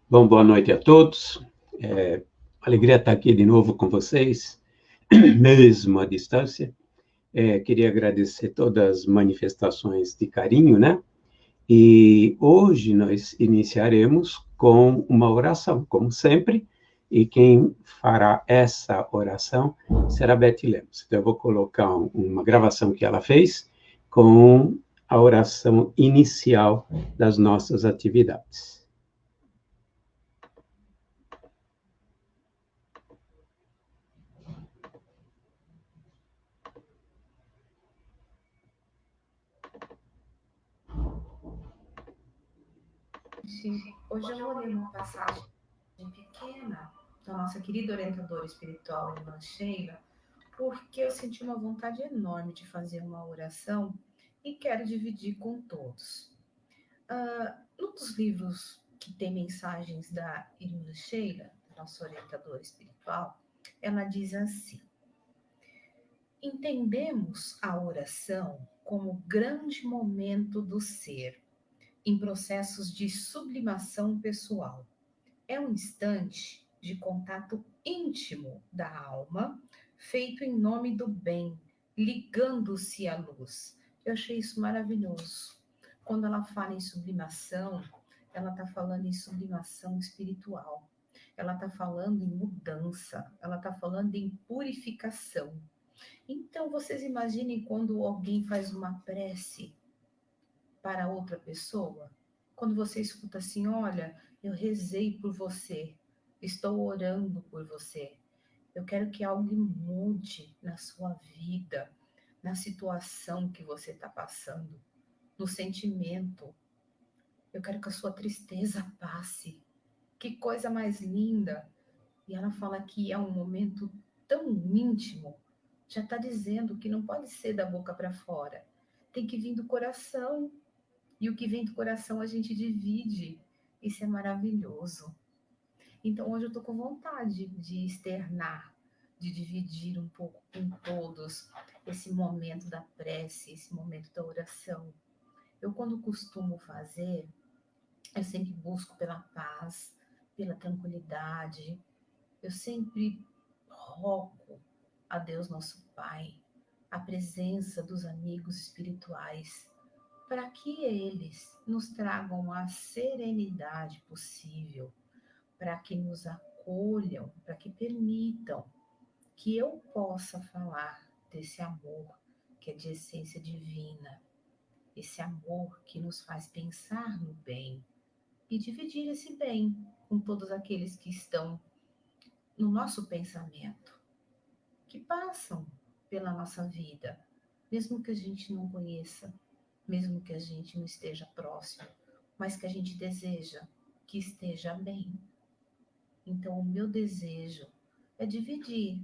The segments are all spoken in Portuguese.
Bom, boa noite a todos. Alegria estar aqui de novo com vocês, mesmo à distância. Queria agradecer todas as manifestações de carinho, né? E hoje nós iniciaremos com uma oração, como sempre, e quem fará essa oração será Beth Lemos. Então, eu vou colocar uma gravação que ela fez com a oração inicial das nossas atividades. Hoje eu vou ler uma passagem pequena da nossa querida orientadora espiritual, irmã Sheila, porque eu senti uma vontade enorme de fazer uma oração e quero dividir com todos. Num dos livros que tem mensagens da irmã Sheila, nossa orientadora espiritual, ela diz assim: entendemos a oração como grande momento do ser, em processos de sublimação pessoal. É um instante de contato íntimo da alma, feito em nome do bem, ligando-se à luz. Eu achei isso maravilhoso. Quando ela fala em sublimação, ela está falando em sublimação espiritual. Ela está falando em mudança, ela está falando em purificação. Então, vocês imaginem quando alguém faz uma prece para outra pessoa, quando você escuta assim, olha, eu rezei por você, estou orando por você, eu quero que algo mude na sua vida, na situação que você está passando, no sentimento. Eu quero que a sua tristeza passe. Que coisa mais linda! E ela fala que é um momento tão íntimo, já está dizendo que não pode ser da boca para fora, tem que vir do coração. E o que vem do coração a gente divide. Isso é maravilhoso. Então hoje eu estou com vontade de externar, de dividir um pouco com todos esse momento da prece, esse momento da oração. Eu, quando costumo fazer, eu sempre busco pela paz, pela tranquilidade. Eu sempre rogo a Deus nosso Pai, a presença dos amigos espirituais, para que eles nos tragam a serenidade possível, para que nos acolham, para que permitam que eu possa falar desse amor que é de essência divina, esse amor que nos faz pensar no bem e dividir esse bem com todos aqueles que estão no nosso pensamento, que passam pela nossa vida, mesmo que a gente não conheça, mesmo que a gente não esteja próximo, mas que a gente deseja que esteja bem. Então, o meu desejo é dividir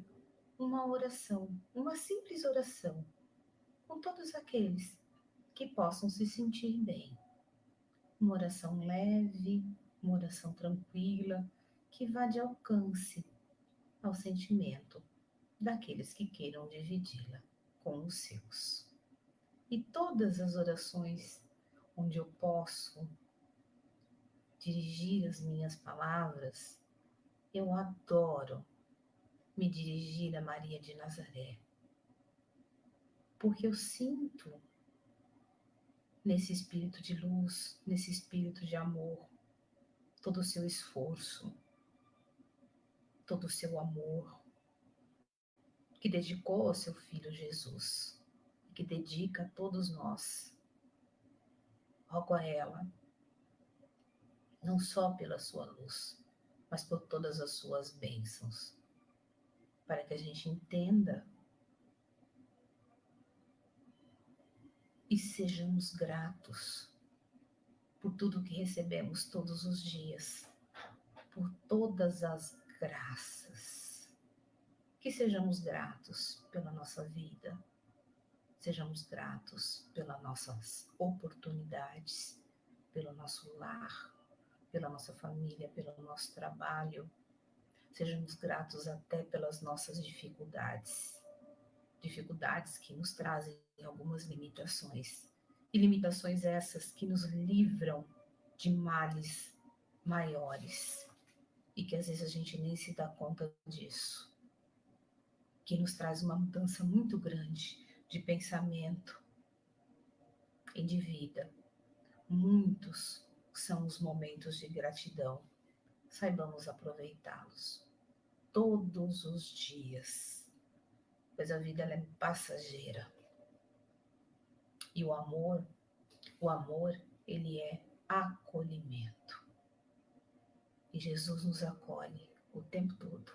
uma oração, uma simples oração, com todos aqueles que possam se sentir bem. Uma oração leve, uma oração tranquila, que vá de alcance ao sentimento daqueles que queiram dividi-la com os seus. E todas as orações onde eu posso dirigir as minhas palavras, eu adoro me dirigir a Maria de Nazaré, porque eu sinto nesse espírito de luz, nesse espírito de amor, todo o seu esforço, todo o seu amor, que dedicou ao seu filho Jesus, que dedica a todos nós. Rogo a ela, não só pela sua luz, mas por todas as suas bênçãos, para que a gente entenda e sejamos gratos por tudo que recebemos todos os dias, por todas as graças. Que sejamos gratos pela nossa vida, sejamos gratos pelas nossas oportunidades, pelo nosso lar, pela nossa família, pelo nosso trabalho. Sejamos gratos até pelas nossas dificuldades, dificuldades que nos trazem algumas limitações. E limitações essas que nos livram de males, maiores e que às vezes a gente nem se dá conta disso, que nos traz uma mudança muito grande de pensamento e de vida. Muitos são os momentos de gratidão. Saibamos aproveitá-los todos os dias, pois a vida ela é passageira. E o amor, ele é acolhimento. E Jesus nos acolhe o tempo todo,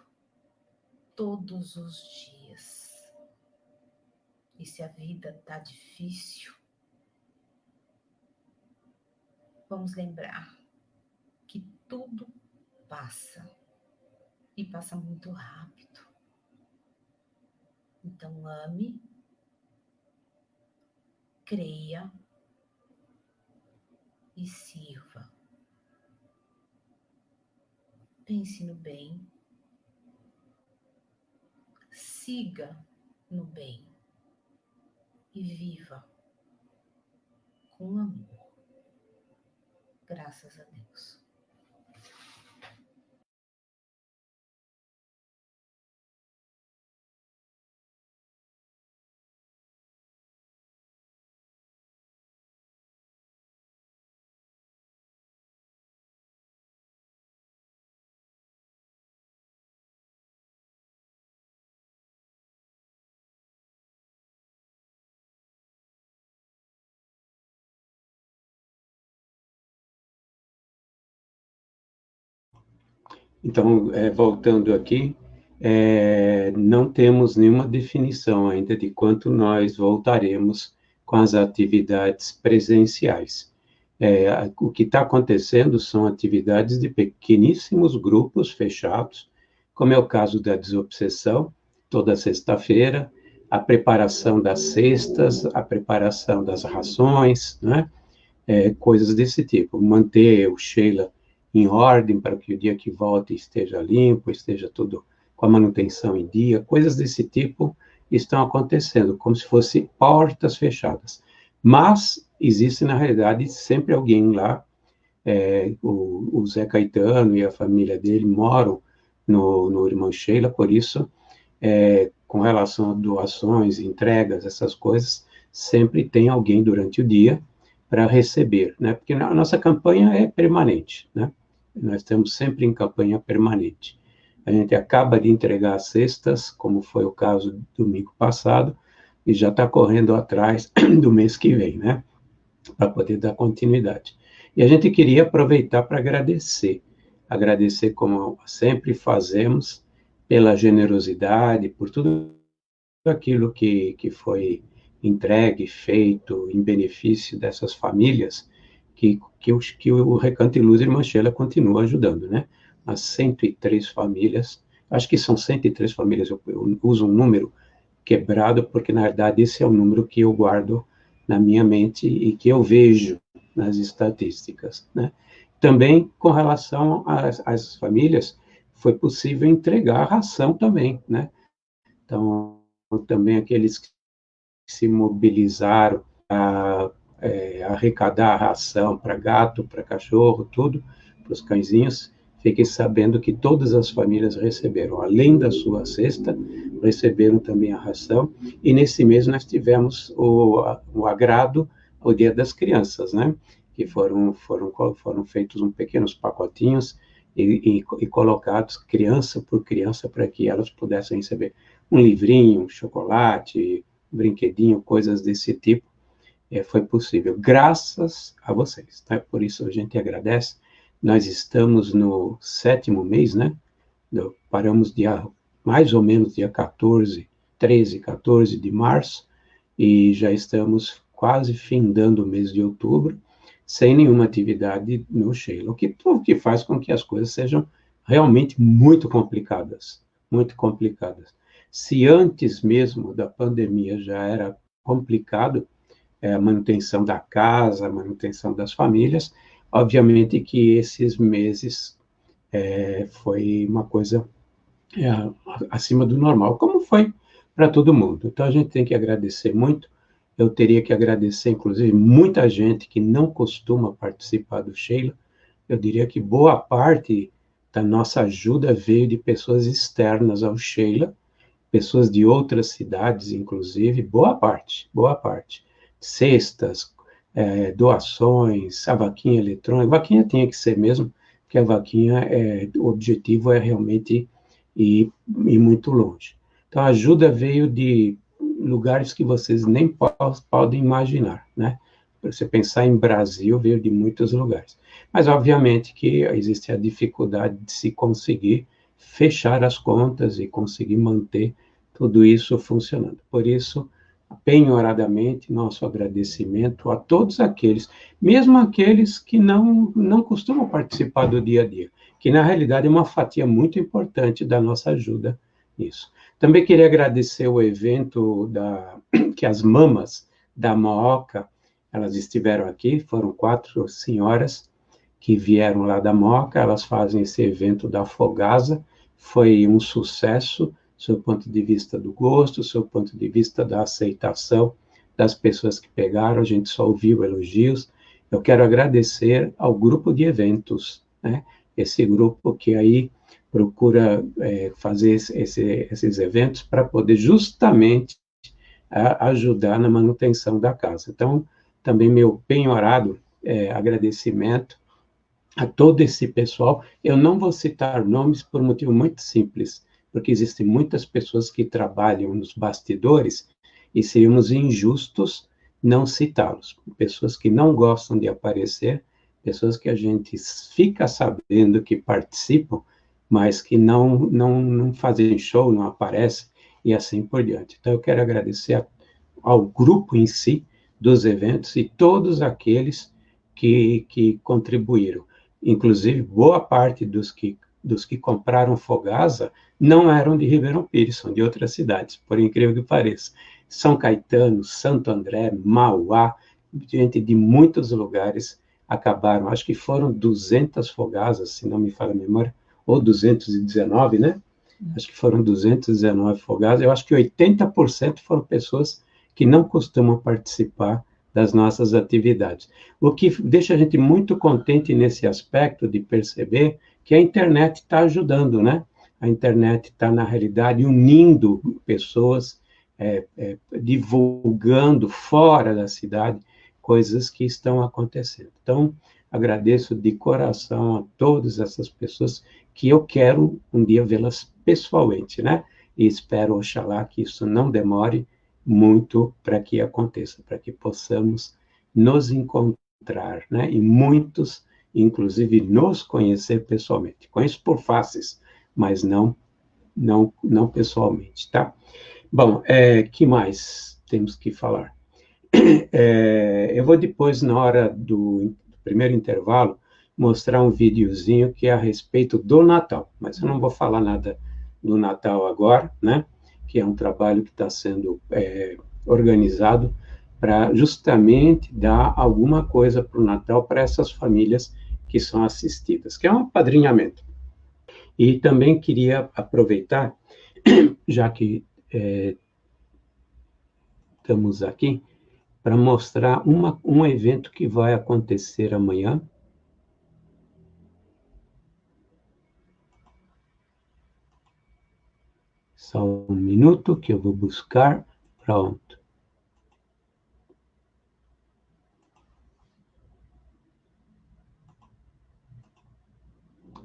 todos os dias. E se a vida está difícil, vamos lembrar que tudo passa e passa muito rápido. Então ame, creia e sirva. Pense no bem, siga no bem e viva com amor. Graças a Deus. Então, voltando aqui, não temos nenhuma definição ainda de quanto nós voltaremos com as atividades presenciais. O que está acontecendo são atividades de pequeníssimos grupos fechados, como é o caso da desobsessão, toda sexta-feira, a preparação das cestas, a preparação das rações, né? Coisas desse tipo. Manter o Sheila em ordem para que o dia que volte esteja limpo, esteja tudo com a manutenção em dia, coisas desse tipo estão acontecendo, como se fossem portas fechadas. Mas existe, na realidade, sempre alguém lá, o Zé Caetano e a família dele moram no Irmão Sheila, por isso, com relação a doações, entregas, essas coisas, sempre tem alguém durante o dia para receber, né? Porque a nossa campanha é permanente, né? Nós estamos sempre em campanha permanente. A gente acaba de entregar as cestas, como foi o caso do domingo passado, e já está correndo atrás do mês que vem, né? Para poder dar continuidade. E a gente queria aproveitar para agradecer como sempre fazemos, pela generosidade, por tudo aquilo que foi entregue, feito em benefício dessas famílias que o Recanto e Luz Irmã Sheila continua ajudando, né? As 103 famílias, acho que são 103 famílias, eu uso um número quebrado, porque na verdade esse é o número que eu guardo na minha mente e que eu vejo nas estatísticas, né? Também com relação às famílias, foi possível entregar a ração também, né? Então, também aqueles que se mobilizaram a arrecadar a ração para gato, para cachorro, tudo, para os cãezinhos, fiquem sabendo que todas as famílias receberam, além da sua cesta, receberam também a ração, e nesse mês nós tivemos o agrado ao Dia das Crianças, né? Que foram feitos pequenos pacotinhos e colocados criança por criança para que elas pudessem receber um livrinho, um chocolate, um brinquedinho, coisas desse tipo. Foi possível, graças a vocês, tá? Por isso a gente agradece. Nós estamos no 7º mês, né? Paramos mais ou menos dia 13, 14 de março, e já estamos quase findando o mês de outubro, sem nenhuma atividade no Sheila, o que faz com que as coisas sejam realmente muito complicadas, muito complicadas. Se antes mesmo da pandemia já era complicado, a manutenção da casa, a manutenção das famílias, obviamente que esses meses foi uma coisa acima do normal, como foi para todo mundo. Então, a gente tem que agradecer muito. Eu teria que agradecer, inclusive, muita gente que não costuma participar do Sheila, eu diria que boa parte da nossa ajuda veio de pessoas externas ao Sheila, pessoas de outras cidades, inclusive, boa parte. Cestas, doações, a vaquinha eletrônica. A vaquinha tinha que ser mesmo, porque a vaquinha, o objetivo é realmente ir muito longe. Então, a ajuda veio de lugares que vocês nem podem imaginar, né? Para você pensar em Brasil, veio de muitos lugares. Mas, obviamente, que existe a dificuldade de se conseguir fechar as contas e conseguir manter tudo isso funcionando. Por isso, penhoradamente, nosso agradecimento a todos aqueles, mesmo aqueles que não costumam participar do dia a dia, que na realidade é uma fatia muito importante da nossa ajuda nisso. Também queria agradecer o evento que as mamas da Mooca, elas estiveram aqui, foram 4 senhoras que vieram lá da Mooca, elas fazem esse evento da Fogasa, foi um sucesso, do seu ponto de vista do gosto, do seu ponto de vista da aceitação das pessoas que pegaram, a gente só ouviu elogios. Eu quero agradecer ao grupo de eventos, né? Esse grupo que aí procura fazer esses eventos para poder justamente ajudar na manutenção da casa. Então, também meu penhorado agradecimento a todo esse pessoal. Eu não vou citar nomes por um motivo muito simples, porque existem muitas pessoas que trabalham nos bastidores e seríamos injustos não citá-los. Pessoas que não gostam de aparecer, pessoas que a gente fica sabendo que participam, mas que não fazem show, não aparecem, e assim por diante. Então, eu quero agradecer ao grupo em si dos eventos e todos aqueles que contribuíram. Inclusive, boa parte dos que compraram Fogasa não eram de Ribeirão Pires, são de outras cidades, por incrível que pareça. São Caetano, Santo André, Mauá, gente de muitos lugares acabaram, acho que foram 200 Fogasas, se não me falha a memória, ou 219, né? Acho que foram 219 Fogasas, eu acho que 80% foram pessoas que não costumam participar das nossas atividades. O que deixa a gente muito contente nesse aspecto de perceber que a internet está ajudando, né? A internet está, na realidade, unindo pessoas, divulgando fora da cidade coisas que estão acontecendo. Então, agradeço de coração a todas essas pessoas que eu quero um dia vê-las pessoalmente, né? E espero, oxalá, que isso não demore muito para que aconteça, para que possamos nos encontrar, né? E muitos, inclusive, nos conhecer pessoalmente. Conheço por faces, mas não pessoalmente, tá? Bom, que mais temos que falar? Eu vou depois, na hora do primeiro intervalo, mostrar um videozinho que é a respeito do Natal, mas eu não vou falar nada do Natal agora, né? Que é um trabalho que está sendo organizado para justamente dar alguma coisa para o Natal para essas famílias que são assistidas, que é um apadrinhamento. E também queria aproveitar, já que estamos aqui, para mostrar um evento que vai acontecer amanhã. Só um minuto que eu vou buscar. Pronto.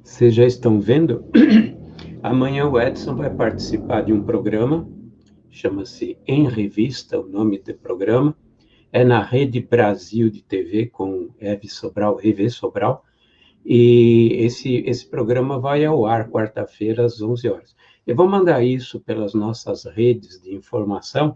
Vocês já estão vendo? Amanhã o Edson vai participar de um programa, chama-se Em Revista, o nome do programa. É na Rede Brasil de TV, com Eve Sobral, EV Sobral, e esse programa vai ao ar quarta-feira, às 11 horas. Eu vou mandar isso pelas nossas redes de informação,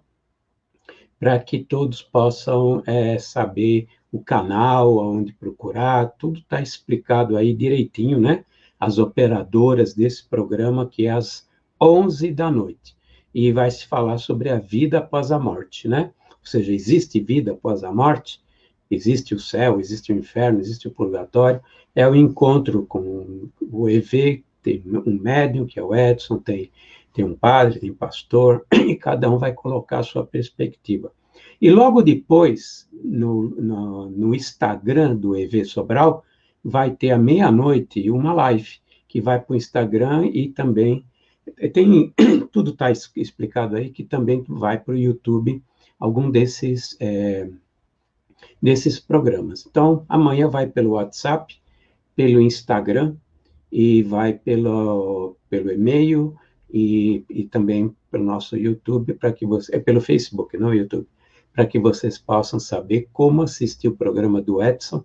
para que todos possam saber o canal, aonde procurar, tudo está explicado aí direitinho, né? As operadoras desse programa, que é às 11 da noite. E vai se falar sobre a vida após a morte, né? Ou seja, existe vida após a morte? Existe o céu, existe o inferno, existe o purgatório. É o encontro com o EV, tem um médium, que é o Edson, tem um padre, tem pastor, e cada um vai colocar a sua perspectiva. E logo depois, no Instagram do EV Sobral, vai ter à meia-noite uma live que vai para o Instagram e também tudo está explicado aí, que também vai para o YouTube, algum desses programas. Então, amanhã vai pelo WhatsApp, pelo Instagram, e vai pelo e-mail e também pelo nosso YouTube, para que pelo Facebook, não YouTube, para que vocês possam saber como assistir o programa do Edson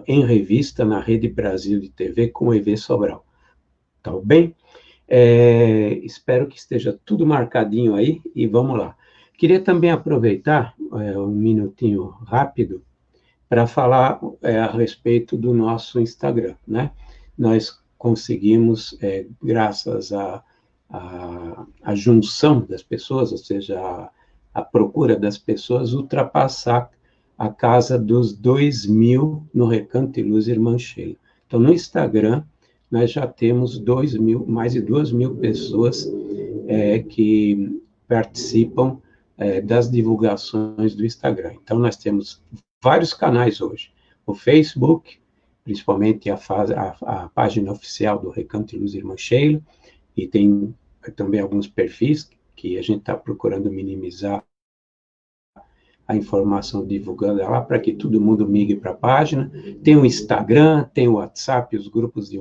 em revista, na Rede Brasil de TV, com o EV Sobral. Tá bem? Espero que esteja tudo marcadinho aí, e vamos lá. Queria também aproveitar um minutinho rápido para falar a respeito do nosso Instagram, né? Nós conseguimos, graças à junção das pessoas, ou seja, a procura das pessoas, ultrapassar a casa dos 2.000 no Recanto de Luz Irmã Sheila. Então, no Instagram, nós já temos mais de 2.000 pessoas que participam das divulgações do Instagram. Então, nós temos vários canais hoje. O Facebook, principalmente a página oficial do Recanto de Luz Irmã Sheila, e tem também alguns perfis que a gente está procurando minimizar a informação divulgada lá, para que todo mundo migre para a página. Tem o Instagram, tem o WhatsApp, os grupos de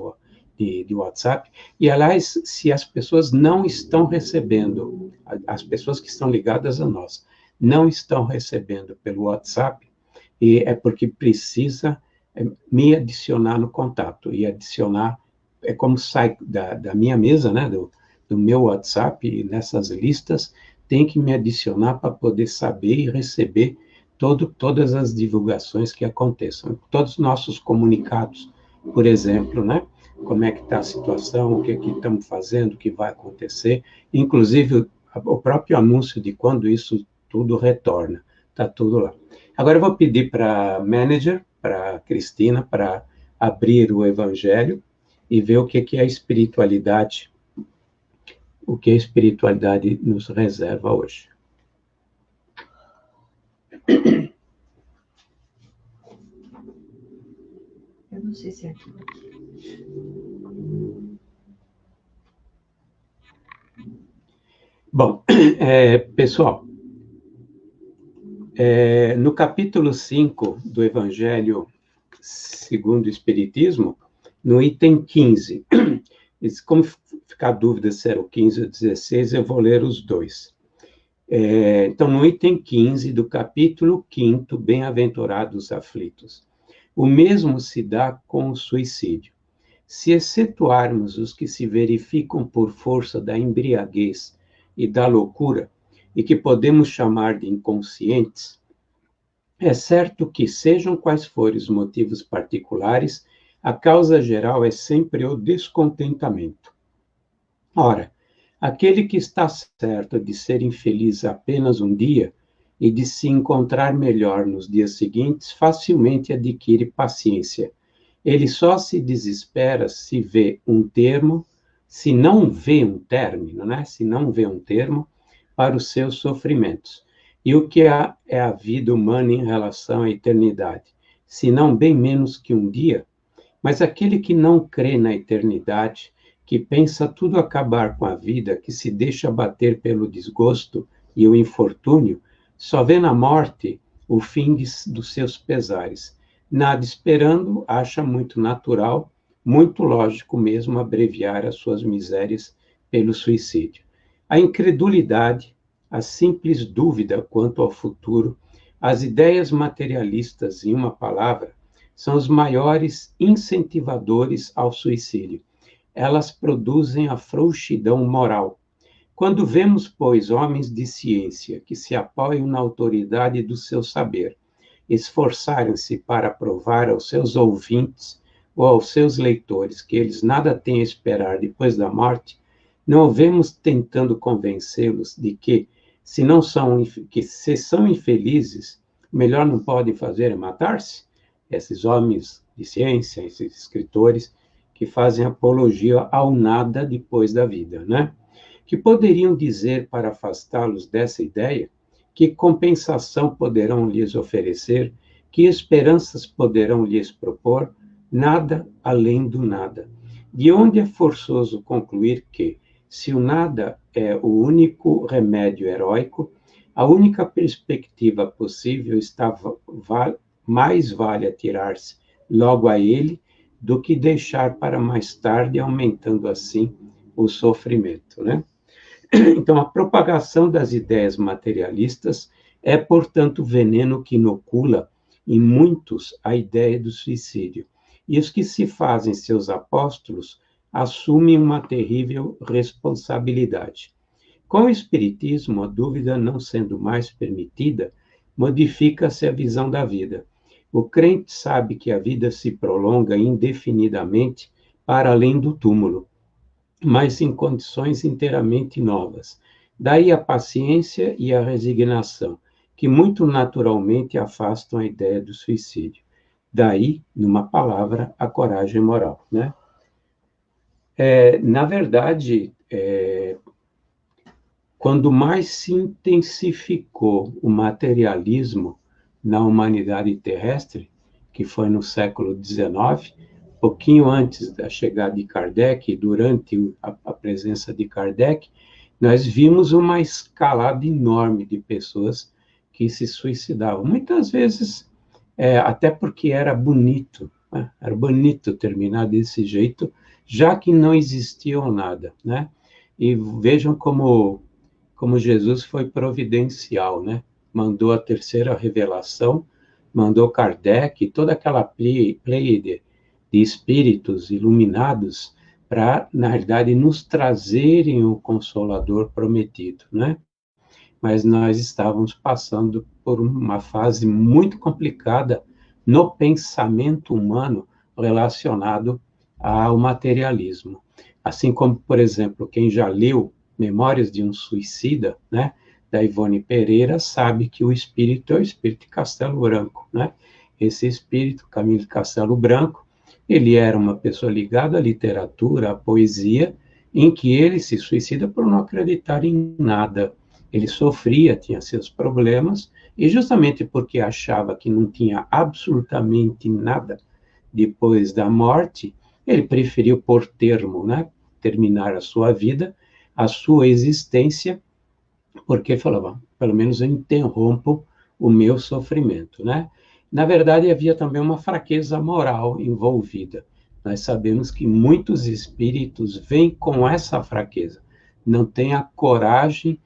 WhatsApp, e, aliás, se as pessoas não estão recebendo, as pessoas que estão ligadas a nós, não estão recebendo pelo WhatsApp, e é porque precisa me adicionar no contato, e adicionar, é como sai da minha mesa, né, do meu WhatsApp, e nessas listas, tem que me adicionar para poder saber e receber todas as divulgações que aconteçam, todos os nossos comunicados, por exemplo, né, como é que está a situação, o que estamos fazendo, o que vai acontecer, inclusive o próprio anúncio de quando isso tudo retorna, está tudo lá. Agora eu vou pedir para a manager, para a Cristina, para abrir o Evangelho e ver o que é a espiritualidade, o que a espiritualidade nos reserva hoje. Eu não sei se é aqui. Bom, pessoal, no capítulo 5 do Evangelho segundo o Espiritismo, no item 15, como ficar dúvida se era o 15 ou 16, eu vou ler os dois. Então, no item 15 do capítulo 5, Bem-aventurados aflitos, o mesmo se dá com o suicídio. Se excetuarmos os que se verificam por força da embriaguez e da loucura, e que podemos chamar de inconscientes, é certo que, sejam quais forem os motivos particulares, a causa geral é sempre o descontentamento. Ora, aquele que está certo de ser infeliz apenas um dia e de se encontrar melhor nos dias seguintes, facilmente adquire paciência. Ele só se desespera se vê um termo, se não vê um término, né? Se não vê um termo para os seus sofrimentos. E o que é a vida humana em relação à eternidade? Se não bem menos que um dia? Mas aquele que não crê na eternidade, que pensa tudo acabar com a vida, que se deixa abater pelo desgosto e o infortúnio, só vê na morte o fim dos seus pesares. Nada esperando, acha muito natural, muito lógico mesmo abreviar as suas misérias pelo suicídio. A incredulidade, a simples dúvida quanto ao futuro, as ideias materialistas, em uma palavra, são os maiores incentivadores ao suicídio. Elas produzem a frouxidão moral. Quando vemos, pois, homens de ciência que se apoiam na autoridade do seu saber, esforçarem-se para provar aos seus ouvintes ou aos seus leitores que eles nada têm a esperar depois da morte, não vemos tentando convencê-los de que, se são infelizes, melhor não podem fazer é matar-se? Esses homens de ciência, esses escritores que fazem apologia ao nada depois da vida, né? Que poderiam dizer para afastá-los dessa ideia? Que compensação poderão lhes oferecer? Que esperanças poderão lhes propor? nada além do nada. De onde é forçoso concluir que, se o nada é o único remédio heróico, a única perspectiva possível mais vale atirar-se logo a ele do que deixar para mais tarde, aumentando assim o sofrimento, né? Então, a propagação das ideias materialistas é, portanto, veneno que inocula em muitos a ideia do suicídio. E os que se fazem seus apóstolos assumem uma terrível responsabilidade. Com o Espiritismo, a dúvida não sendo mais permitida, modifica-se a visão da vida. O crente sabe que a vida se prolonga indefinidamente para além do túmulo, mas em condições inteiramente novas. Daí a paciência e a resignação, que muito naturalmente afastam a ideia do suicídio. Daí, numa palavra, a coragem moral, né? Na verdade, quando mais se intensificou o materialismo na humanidade terrestre, que foi no século XIX, pouquinho antes da chegada de Kardec, durante a presença de Kardec, nós vimos uma escalada enorme de pessoas que se suicidavam. Muitas vezes, até porque era bonito, né? Era bonito terminar desse jeito, já que não existia nada, né? E vejam como Jesus foi providencial, né? Mandou a terceira revelação, mandou Kardec, toda aquela pleiade de espíritos iluminados para, na realidade, nos trazerem o Consolador prometido, né? Mas nós estávamos passando por uma fase muito complicada no pensamento humano relacionado ao materialismo. Assim como, por exemplo, quem já leu Memórias de um Suicida, né, da Ivone Pereira, sabe que o espírito é o espírito de Castelo Branco, né? Esse espírito, Camilo de Castelo Branco, ele era uma pessoa ligada à literatura, à poesia, em que ele se suicida por não acreditar em nada. Ele sofria, tinha seus problemas, e justamente porque achava que não tinha absolutamente nada depois da morte, ele preferiu pôr termo, né? Terminar a sua vida, a sua existência, porque falava, pelo menos eu interrompo o meu sofrimento, né? Na verdade, havia também uma fraqueza moral envolvida. Nós sabemos que muitos espíritos vêm com essa fraqueza, não têm a coragem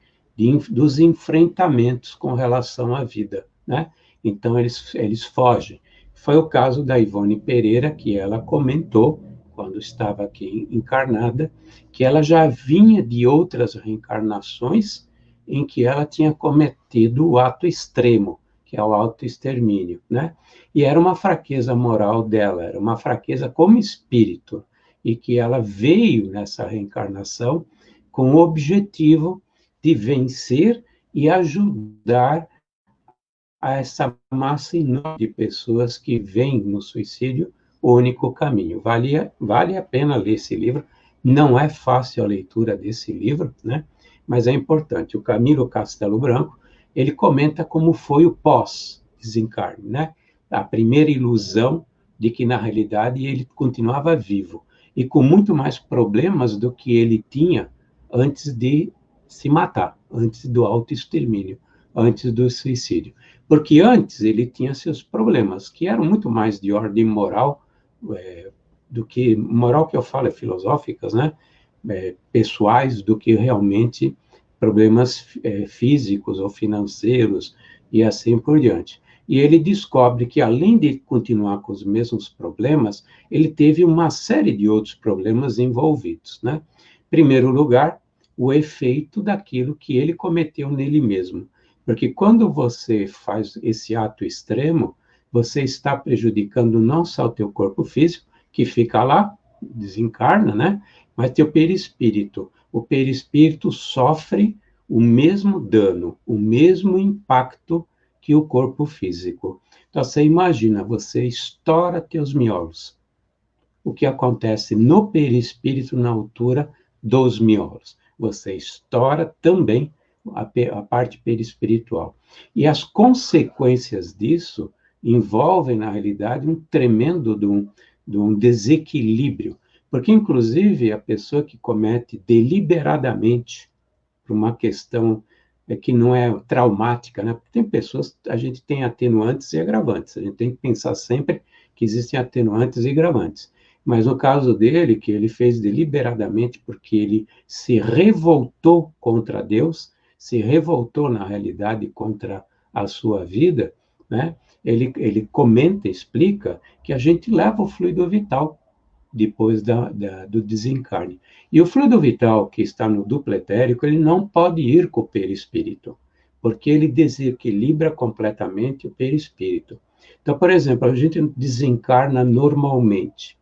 dos enfrentamentos com relação à vida, né? Então, eles fogem. Foi o caso da Ivone Pereira, que ela comentou, quando estava aqui encarnada, que ela já vinha de outras reencarnações em que ela tinha cometido o ato extremo, que é o autoextermínio, né? E era uma fraqueza moral dela, era uma fraqueza como espírito, e que ela veio nessa reencarnação com o objetivo de vencer e ajudar a essa massa enorme de pessoas que veem no suicídio o único caminho. Vale a pena ler esse livro, não é fácil a leitura desse livro, né? Mas é importante. O Camilo Castelo Branco, ele comenta como foi o pós-desencarne, né? A primeira ilusão de que, na realidade, ele continuava vivo, e com muito mais problemas do que ele tinha antes de se matar, antes do autoextermínio, antes do suicídio. Porque antes ele tinha seus problemas, que eram muito mais de ordem moral, do que, moral que eu falo, filosóficas, né? Pessoais, do que realmente problemas físicos ou financeiros, e assim por diante. E ele descobre que, além de continuar com os mesmos problemas, ele teve uma série de outros problemas envolvidos, né? Em primeiro lugar, o efeito daquilo que ele cometeu nele mesmo. Porque quando você faz esse ato extremo, você está prejudicando não só o teu corpo físico, que fica lá, desencarna, né? Mas teu perispírito. O perispírito sofre o mesmo dano, o mesmo impacto que o corpo físico. Então, você imagina, você estoura teus miolos. O que acontece no perispírito na altura dos miolos? Você estoura também a parte perispiritual. E as consequências disso envolvem, na realidade, um tremendo de um desequilíbrio, porque, inclusive, a pessoa que comete deliberadamente por uma questão que não é traumática, né? Tem pessoas, a gente tem atenuantes e agravantes, a gente tem que pensar sempre que existem atenuantes e agravantes. Mas no caso dele, que ele fez deliberadamente porque ele se revoltou contra Deus, se revoltou na realidade contra a sua vida, né? Ele comenta, explica que a gente leva o fluido vital depois do desencarne. E o fluido vital que está no duplo etérico, ele não pode ir com o perispírito, porque ele desequilibra completamente o perispírito. Então, por exemplo, a gente desencarna normalmente.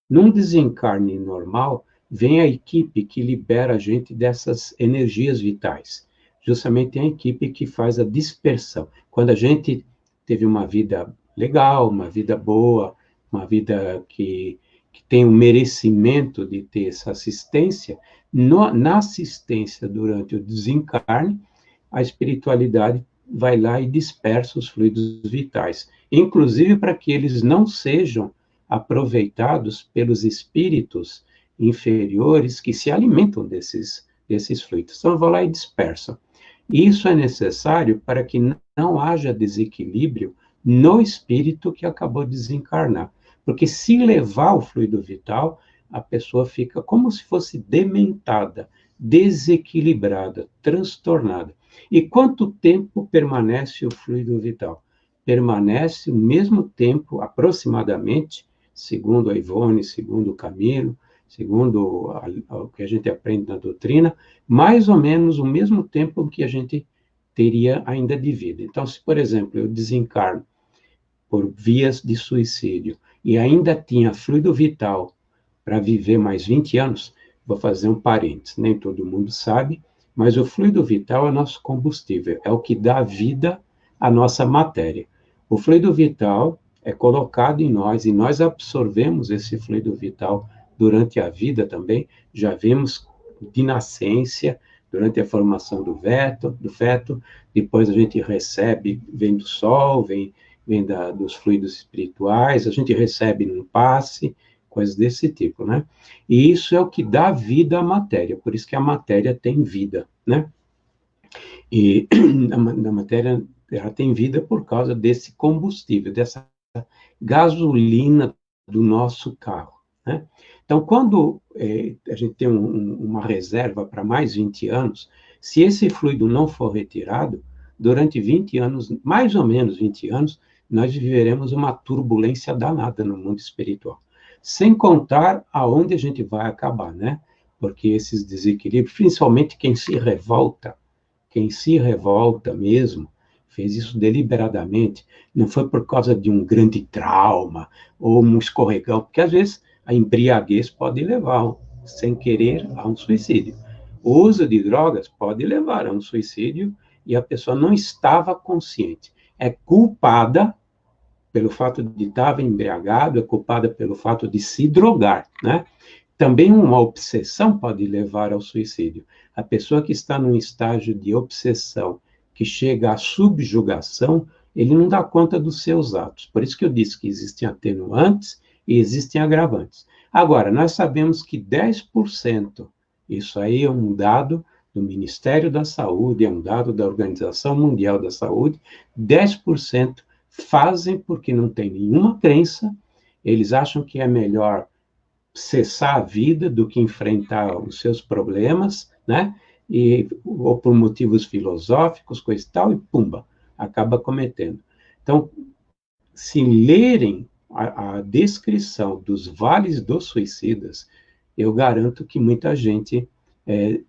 Num desencarne normal, vem a equipe que libera a gente dessas energias vitais. Justamente a equipe que faz a dispersão. Quando a gente teve uma vida legal, uma vida boa, uma vida que tem o merecimento de ter essa assistência, na assistência durante o desencarne, a espiritualidade vai lá e dispersa os fluidos vitais, inclusive para que eles não sejam aproveitados pelos espíritos inferiores que se alimentam desses fluidos. Então, vão lá e dispersam. E isso é necessário para que não haja desequilíbrio no espírito que acabou de desencarnar. Porque se levar o fluido vital, a pessoa fica como se fosse dementada, desequilibrada, transtornada. E quanto tempo permanece o fluido vital? Permanece o mesmo tempo, aproximadamente, segundo a Ivone, segundo o Camilo, segundo o que a gente aprende na doutrina, mais ou menos o mesmo tempo que a gente teria ainda de vida. Então, se, por exemplo, eu desencarno por vias de suicídio e ainda tinha fluido vital para viver mais 20 anos, vou fazer um parênteses, nem todo mundo sabe, mas o fluido vital é nosso combustível, é o que dá vida à nossa matéria. O fluido vital é colocado em nós e nós absorvemos esse fluido vital durante a vida também, já vimos de nascença, durante a formação do feto, depois a gente recebe, vem do sol, vem dos fluidos espirituais, a gente recebe num passe, coisas desse tipo, né? E isso é o que dá vida à matéria, por isso que a matéria tem vida, né? E a matéria ela tem vida por causa desse combustível, dessa gasolina do nosso carro, né? Então, quando a gente tem uma reserva para mais 20 anos, se esse fluido não for retirado, durante 20 anos, mais ou menos 20 anos, nós viveremos uma turbulência danada no mundo espiritual. Sem contar aonde a gente vai acabar, né? Porque esses desequilíbrios, principalmente quem se revolta mesmo, fez isso deliberadamente, não foi por causa de um grande trauma ou um escorregão, porque às vezes a embriaguez pode levar, sem querer, a um suicídio. O uso de drogas pode levar a um suicídio e a pessoa não estava consciente. É culpada pelo fato de estar embriagado, é culpada pelo fato de se drogar, né? Também uma obsessão pode levar ao suicídio. A pessoa que está num estágio de obsessão, que chega à subjugação, ele não dá conta dos seus atos. Por isso que eu disse que existem atenuantes e existem agravantes. Agora, nós sabemos que 10%, isso aí é um dado do Ministério da Saúde, é um dado da Organização Mundial da Saúde, 10% fazem porque não tem nenhuma crença, eles acham que é melhor cessar a vida do que enfrentar os seus problemas, né? Ou por motivos filosóficos, coisa e tal, e pumba, acaba cometendo. Então, se lerem a descrição dos vales dos suicidas, eu garanto que muita gente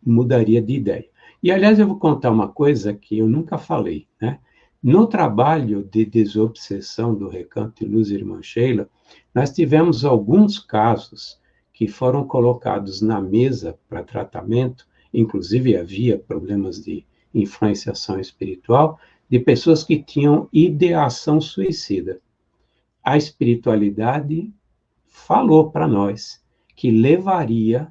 mudaria de ideia. E, aliás, eu vou contar uma coisa que eu nunca falei, né? No trabalho de desobsessão do Recanto de Luz Irmã Sheila, nós tivemos alguns casos que foram colocados na mesa para tratamento, inclusive havia problemas de influenciação espiritual, de pessoas que tinham ideação suicida. A espiritualidade falou para nós que levaria,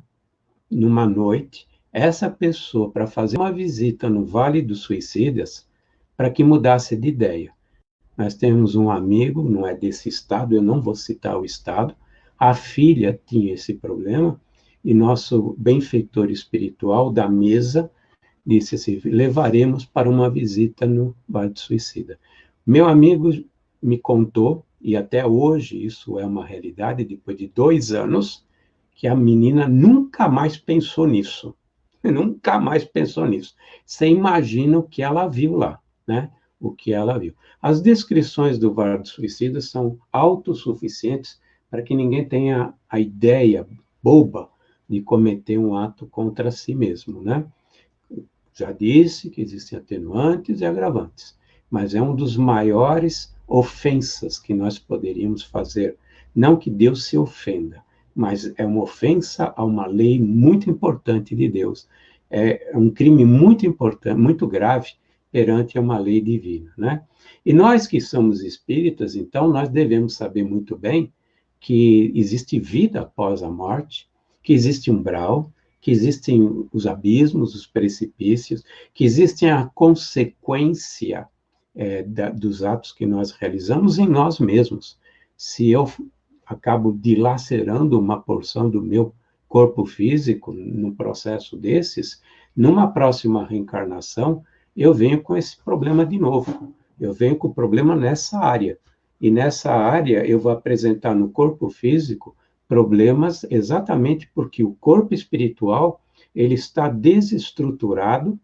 numa noite, essa pessoa para fazer uma visita no Vale dos Suicidas, para que mudasse de ideia. Nós temos um amigo, não é desse estado, eu não vou citar o estado, A filha tinha esse problema, e nosso benfeitor espiritual da mesa disse assim: levaremos para uma visita no Vale do Suicida. Meu amigo me contou, e até hoje isso é uma realidade, depois de 2 anos, que a menina nunca mais pensou nisso. Nunca mais pensou nisso. Você imagina o que ela viu lá, né? O que ela viu. As descrições do Vale do Suicida são autossuficientes para que ninguém tenha a ideia boba de cometer um ato contra si mesmo, né? Já disse que existem atenuantes e agravantes, mas é um dos maiores ofensas que nós poderíamos fazer. Não que Deus se ofenda, mas é uma ofensa a uma lei muito importante de Deus. É um crime muito importante, muito grave perante uma lei divina, né? E nós que somos espíritas, então, nós devemos saber muito bem que existe vida após a morte, que existe umbral, que existem os abismos, os precipícios, que existem a consequência dos atos que nós realizamos em nós mesmos. Se eu acabo dilacerando uma porção do meu corpo físico num processo desses, numa próxima reencarnação, eu venho com esse problema de novo. Eu venho com o problema nessa área. E nessa área eu vou apresentar no corpo físico problemas exatamente porque o corpo espiritual ele está desestruturado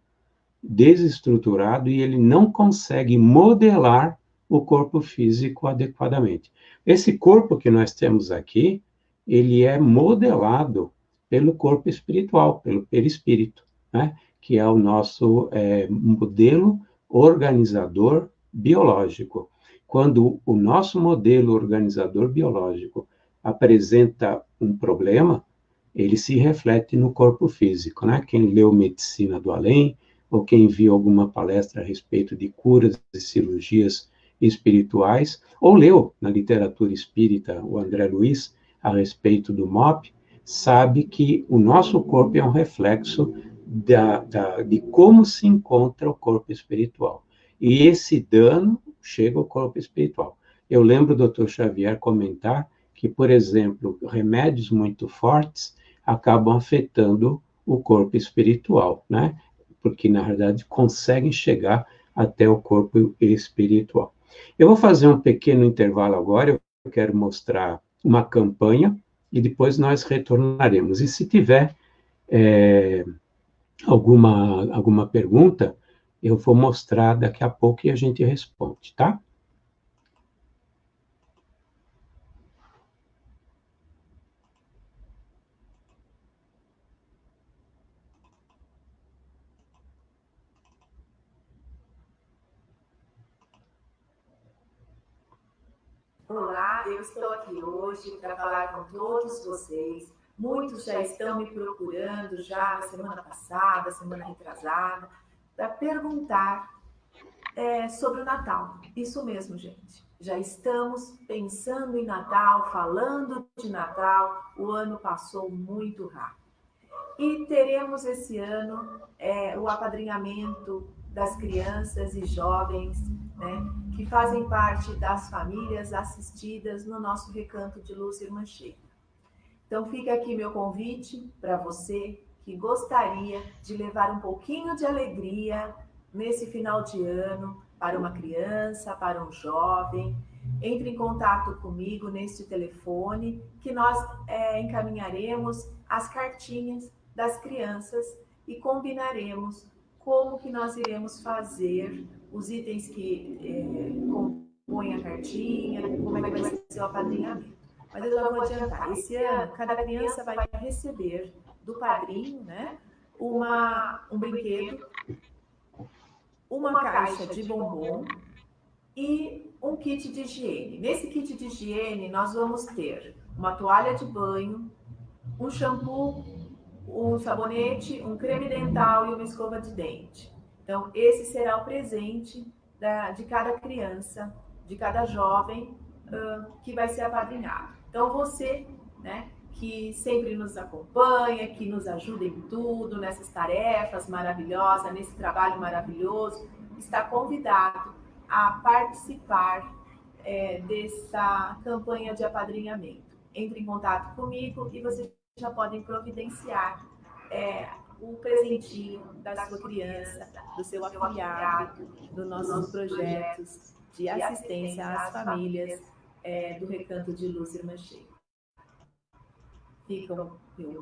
e ele não consegue modelar o corpo físico adequadamente. Esse corpo que nós temos aqui, ele é modelado pelo corpo espiritual, pelo perispírito, né? Que é o nosso modelo organizador biológico. Quando o nosso modelo organizador biológico apresenta um problema, ele se reflete no corpo físico, né? Quem leu Medicina do Além, ou quem viu alguma palestra a respeito de curas e cirurgias espirituais, ou leu na literatura espírita o André Luiz a respeito do MOP, sabe que o nosso corpo é um reflexo de como se encontra o corpo espiritual. E esse dano chega ao corpo espiritual. Eu lembro o Dr. Xavier comentar que, por exemplo, remédios muito fortes acabam afetando o corpo espiritual, né? Porque, na verdade, conseguem chegar até o corpo espiritual. Eu vou fazer um pequeno intervalo agora, eu quero mostrar uma campanha e depois nós retornaremos. E se tiver alguma pergunta, eu vou mostrar daqui a pouco e a gente responde, tá? Olá, eu estou aqui hoje para falar com todos vocês. Muitos já estão me procurando já na semana passada, semana retrasada, para perguntar sobre o Natal. Isso mesmo, gente. Já estamos pensando em Natal, falando de Natal. O ano passou muito rápido. E teremos esse ano o apadrinhamento das crianças e jovens, né, que fazem parte das famílias assistidas no nosso Recanto de Luz Irmã Sheila. Então fica aqui meu convite para você que gostaria de levar um pouquinho de alegria nesse final de ano para uma criança, para um jovem. Entre em contato comigo neste telefone que nós encaminharemos as cartinhas das crianças e combinaremos como que nós iremos fazer os itens que compõem a cartinha, como é que vai ser o apadrinhamento. Mas eu já vou adiantar, esse ano cada criança vai receber do padrinho, né, um brinquedo, uma caixa de bombom e um kit de higiene. Nesse kit de higiene nós vamos ter uma toalha de banho, um shampoo, um sabonete, um creme dental e uma escova de dente. Então, esse será o presente de cada criança, de cada jovem que vai ser apadrinhado. Então, você, né, que sempre nos acompanha, que nos ajuda em tudo, nessas tarefas maravilhosas, nesse trabalho maravilhoso, está convidado a participar dessa campanha de apadrinhamento. entre em contato comigo e vocês já podem providenciar o presentinho da sua criança, do seu afilhado, dos nossos projetos de assistência às famílias do Recanto de Luz Irmã Sheila. Ficam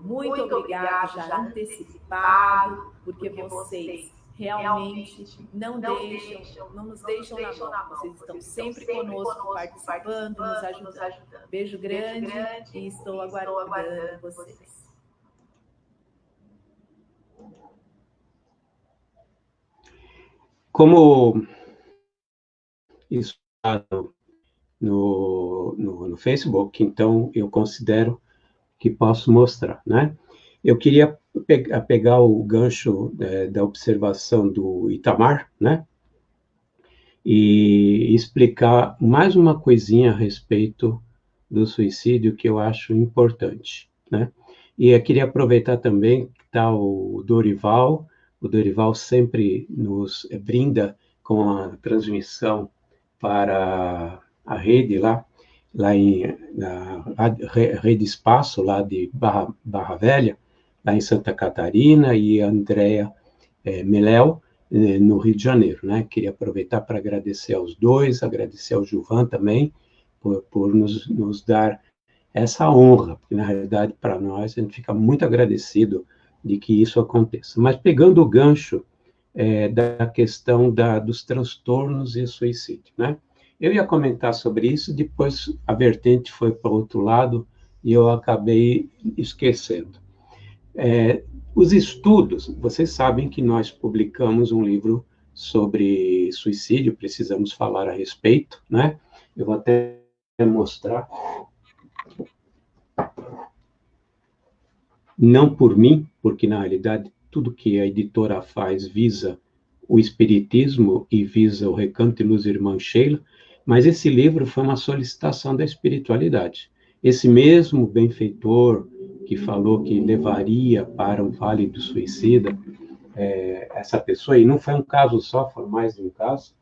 muito obrigado já antecipado, porque vocês realmente não nos deixam na mão. Vocês estão sempre conosco, participando, nos ajudando. Beijo grande e estou aguardando vocês. Como isso está no Facebook, então eu considero que posso mostrar, né? Eu queria pegar o gancho da observação do Itamar, né? E explicar mais uma coisinha a respeito do suicídio que eu acho importante, né? E eu queria aproveitar também que está o Dorival sempre nos brinda com a transmissão para a rede na Rede Espaço, lá de Barra Velha, lá em Santa Catarina, e a Andréa Meléu, no Rio de Janeiro, né? Queria aproveitar para agradecer aos dois, agradecer ao Gilvan também, por nos dar essa honra, porque, na realidade, para nós, a gente fica muito agradecido de que isso aconteça. Mas pegando o gancho da questão dos transtornos e suicídio, né? Eu ia comentar sobre isso, depois a vertente foi para o outro lado e eu acabei esquecendo. Os estudos, vocês sabem que nós publicamos um livro sobre suicídio, precisamos falar a respeito, né? Eu vou até mostrar. Não por mim, porque na realidade tudo que a editora faz visa o espiritismo e visa o Recanto de Luz Irmã Sheila, mas esse livro foi uma solicitação da espiritualidade. Esse mesmo benfeitor que falou que levaria para um vale do suicida essa pessoa, e não foi um caso só, foi mais de um caso,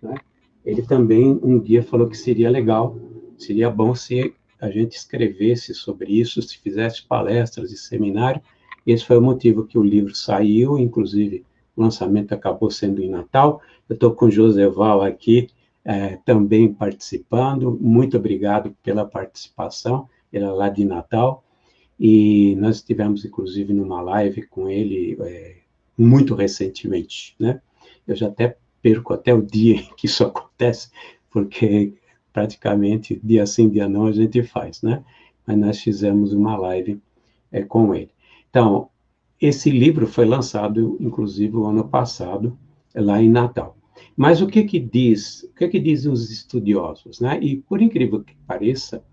né? Ele também um dia falou que seria legal, seria bom se a gente escrevesse sobre isso, se fizesse palestras e seminário. Esse foi o motivo que o livro saiu, inclusive o lançamento acabou sendo em Natal. Eu estou com o Joseval aqui também participando, muito obrigado pela participação, ele é lá de Natal, e nós estivemos inclusive numa live com ele muito recentemente, né? Eu já até perco até o dia em que isso acontece, porque praticamente dia sim, dia não a gente faz, né? Mas nós fizemos uma live com ele. Então, esse livro foi lançado, inclusive, o ano passado, lá em Natal. Mas o que dizem os estudiosos, né? E, por incrível que pareça,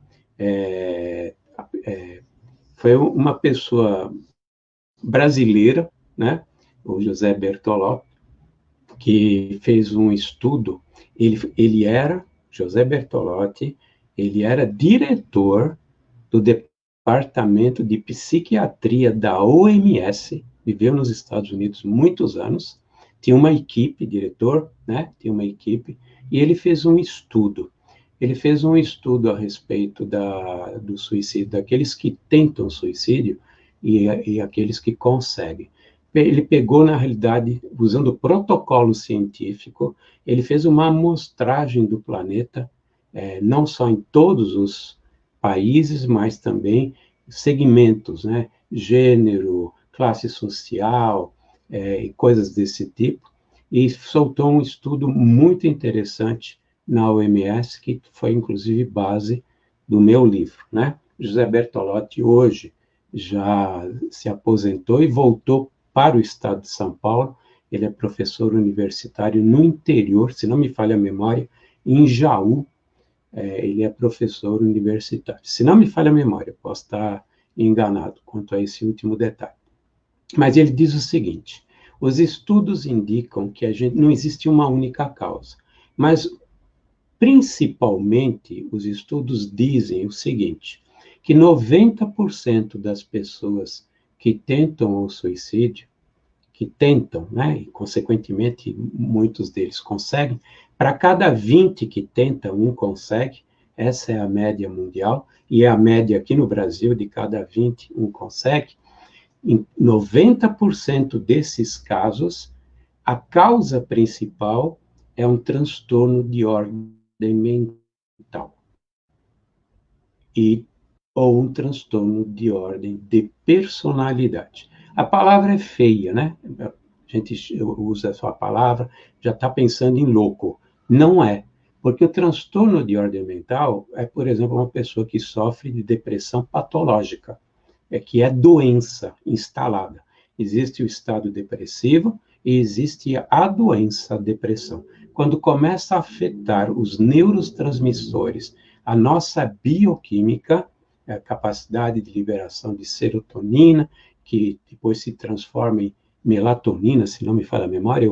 foi uma pessoa brasileira, né? O José Bertolotti, que fez um estudo. José Bertolotti, ele era diretor do Departamento de Psiquiatria da OMS, viveu nos Estados Unidos muitos anos, tinha uma equipe, diretor, né? Tinha uma equipe, e ele fez um estudo. Ele fez um estudo a respeito do suicídio, daqueles que tentam suicídio e aqueles que conseguem. Ele pegou, na realidade, usando o protocolo científico, ele fez uma amostragem do planeta, não só em todos os países, mas também segmentos, né? Gênero, classe social, e coisas desse tipo, e soltou um estudo muito interessante na OMS, que foi, inclusive, base do meu livro, né? José Bertolotti, hoje, já se aposentou e voltou para o estado de São Paulo. Ele é professor universitário no interior, se não me falha a memória, em Jaú. Ele é professor universitário. Se não me falha a memória, posso estar enganado quanto a esse último detalhe. Mas ele diz o seguinte: os estudos indicam que não existe uma única causa, mas principalmente os estudos dizem o seguinte, que 90% das pessoas que tentam o suicídio, né, e consequentemente muitos deles conseguem, para cada 20 que tentam, um consegue, essa é a média mundial, e é a média aqui no Brasil, de cada 20, um consegue. Em 90% desses casos, a causa principal é um transtorno de ordem mental, ou um transtorno de ordem de personalidade. A palavra é feia, né? A gente usa essa palavra, já está pensando em louco. Não é, porque o transtorno de ordem mental é, por exemplo, uma pessoa que sofre de depressão patológica, que é doença instalada. Existe o estado depressivo e existe a doença, a depressão. Quando começa a afetar os neurotransmissores, a nossa bioquímica, a capacidade de liberação de serotonina, que depois se transforma em melatonina, se não me falha a memória,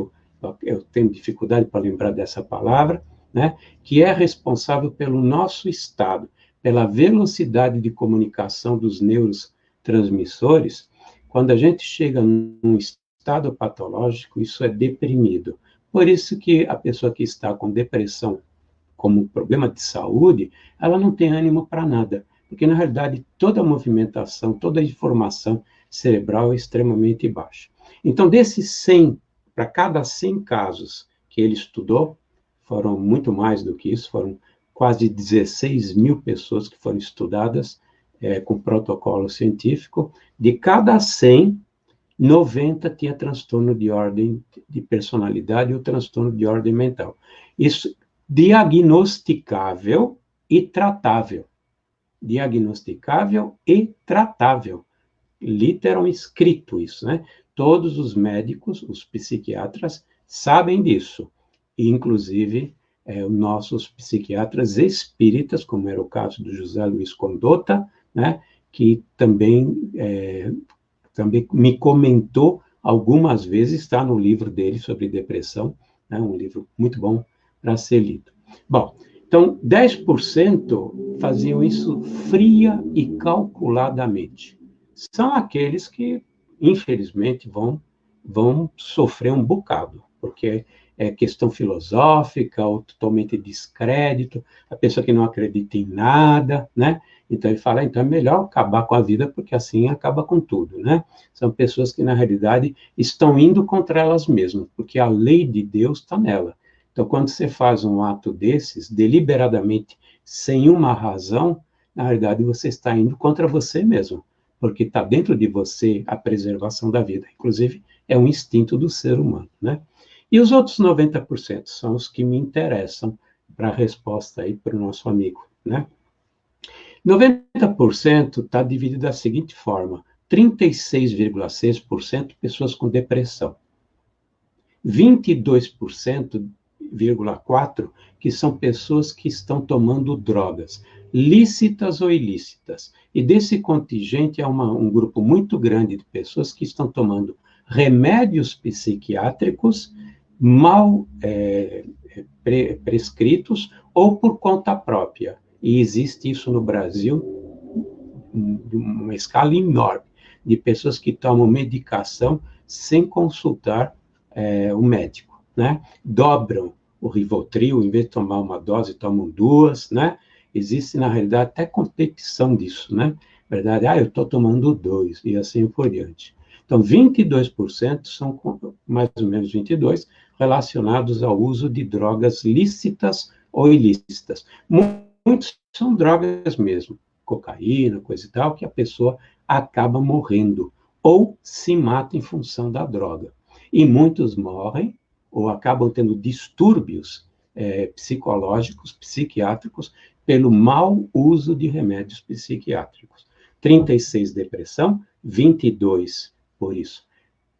eu tenho dificuldade para lembrar dessa palavra, né, que é responsável pelo nosso estado, pela velocidade de comunicação dos neurotransmissores. Quando a gente chega num estado patológico, isso é deprimido. Por isso que a pessoa que está com depressão como problema de saúde, ela não tem ânimo para nada, porque, na realidade, toda a movimentação, toda a informação cerebral é extremamente baixa. Então, desses 100, para cada 100 casos que ele estudou, foram muito mais do que isso, foram quase 16 mil pessoas que foram estudadas com protocolo científico. De cada 100, 90 tinha transtorno de ordem de personalidade ou transtorno de ordem mental. Isso diagnosticável e tratável. Diagnosticável e tratável. Literalmente escrito isso, né? Todos os médicos, os psiquiatras, sabem disso. Inclusive, os nossos psiquiatras espíritas, como era o caso do José Luiz Condota, né? Que também me comentou algumas vezes, está no livro dele sobre depressão, né? Um livro muito bom para ser lido. Bom, então, 10% faziam isso fria e calculadamente. São aqueles que, infelizmente, vão sofrer um bocado, porque é questão filosófica, ou totalmente descrédito, a pessoa que não acredita em nada, né? Então, ele fala, então é melhor acabar com a vida, porque assim acaba com tudo, né? São pessoas que, na realidade, estão indo contra elas mesmas, porque a lei de Deus está nela. Então, quando você faz um ato desses, deliberadamente, sem uma razão, na verdade, você está indo contra você mesmo, porque está dentro de você a preservação da vida. Inclusive, é um instinto do ser humano, né? E os outros 90% são os que me interessam para a resposta aí para o nosso amigo, né? 90% está dividido da seguinte forma: 36,6% pessoas com depressão, 22,4% que são pessoas que estão tomando drogas, lícitas ou ilícitas. E desse contingente é um grupo muito grande de pessoas que estão tomando remédios psiquiátricos mal prescritos ou por conta própria. E existe isso no Brasil, uma escala enorme, de pessoas que tomam medicação sem consultar o médico, né? Dobram o Rivotril, em vez de tomar uma dose, tomam duas, né? Existe, na realidade, até competição disso, né? Verdade, eu estou tomando 2, e assim por diante. Então, 22% são, mais ou menos 22%, relacionados ao uso de drogas lícitas ou ilícitas. Muitos são drogas mesmo, cocaína, coisa e tal, que a pessoa acaba morrendo, ou se mata em função da droga. E muitos morrem, ou acabam tendo distúrbios psicológicos, psiquiátricos, pelo mau uso de remédios psiquiátricos. 36% depressão, 22% por isso.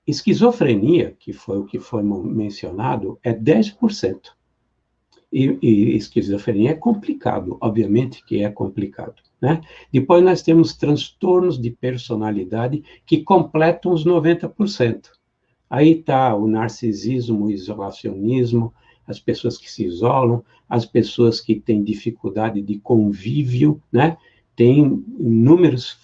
Esquizofrenia, que foi o que foi mencionado, é 10%. E esquizofrenia é complicado, obviamente que é complicado, né? Depois nós temos transtornos de personalidade que completam os 90%. Aí está o narcisismo, o isolacionismo, as pessoas que se isolam, as pessoas que têm dificuldade de convívio, né? Tem inúmeros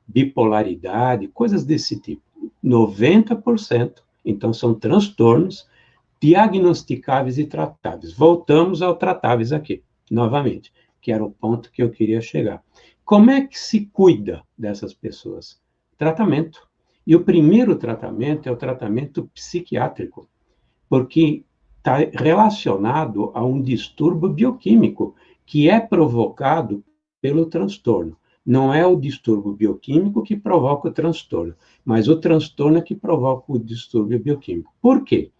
bipolaridade, coisas desse tipo. 90%, então, são transtornos diagnosticáveis e tratáveis. Voltamos ao tratáveis aqui, novamente, que era o ponto que eu queria chegar. Como é que se cuida dessas pessoas? Tratamento. E o primeiro tratamento é o tratamento psiquiátrico, porque está relacionado a um distúrbio bioquímico que é provocado pelo transtorno. Não é o distúrbio bioquímico que provoca o transtorno, mas o transtorno é que provoca o distúrbio bioquímico. Por quê?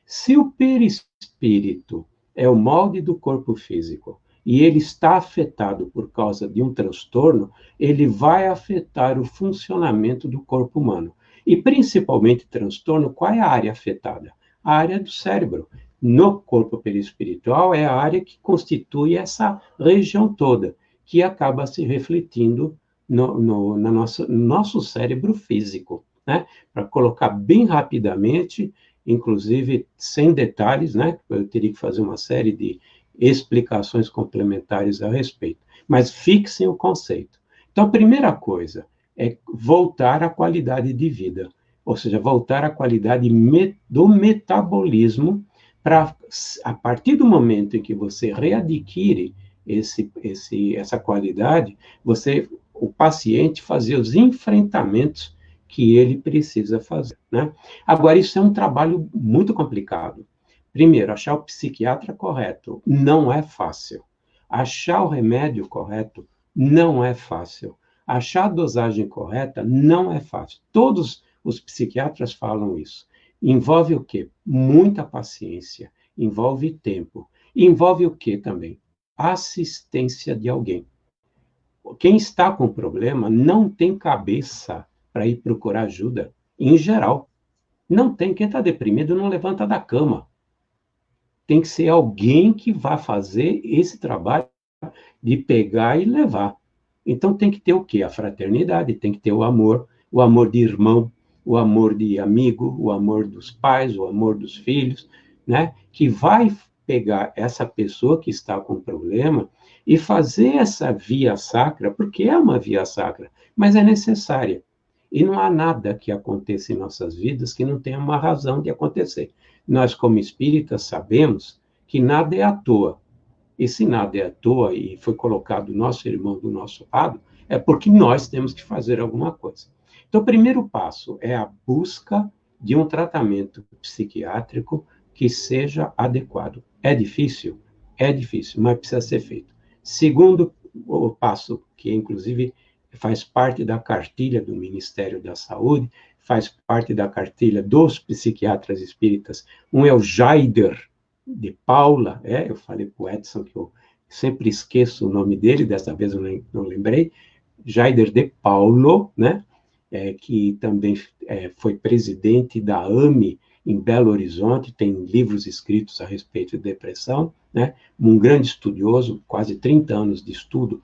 Se o perispírito é o molde do corpo físico e ele está afetado por causa de um transtorno, ele vai afetar o funcionamento do corpo humano. E principalmente transtorno, qual é a área afetada? A área do cérebro. No corpo perispiritual é a área que constitui essa região toda, que acaba se refletindo no nosso cérebro físico, né? Para colocar bem rapidamente, inclusive sem detalhes, né? Eu teria que fazer uma série de explicações complementares a respeito. Mas fixem o conceito. Então, a primeira coisa é voltar à qualidade de vida, ou seja, voltar à qualidade do metabolismo, para, a partir do momento em que você readquire essa qualidade, o paciente fazer os enfrentamentos que ele precisa fazer, né? Agora, isso é um trabalho muito complicado. Primeiro, achar o psiquiatra correto não é fácil. Achar o remédio correto não é fácil. Achar a dosagem correta não é fácil. Todos os psiquiatras falam isso. Envolve o quê? Muita paciência, envolve tempo. Envolve o quê também? Assistência de alguém. Quem está com problema não tem cabeça para ir procurar ajuda, em geral. Não tem. Quem está deprimido não levanta da cama. Tem que ser alguém que vá fazer esse trabalho de pegar e levar. Então tem que ter o quê? A fraternidade, tem que ter o amor de irmão, o amor de amigo, o amor dos pais, o amor dos filhos, né? Que vai pegar essa pessoa que está com problema e fazer essa via sacra, porque é uma via sacra, mas é necessária. E não há nada que aconteça em nossas vidas que não tenha uma razão de acontecer. Nós, como espíritas, sabemos que nada é à toa. E se nada é à toa e foi colocado nosso irmão do nosso lado, é porque nós temos que fazer alguma coisa. Então, o primeiro passo é a busca de um tratamento psiquiátrico que seja adequado. É difícil, mas precisa ser feito. Segundo o passo, que inclusive faz parte da cartilha do Ministério da Saúde, faz parte da cartilha dos psiquiatras espíritas. Um é o Jaider de Paula, eu falei para o Edson que eu sempre esqueço o nome dele, dessa vez eu não lembrei, Jaider de Paulo, né? Que também foi presidente da AME em Belo Horizonte, tem livros escritos a respeito de depressão, né? Um grande estudioso, quase 30 anos de estudo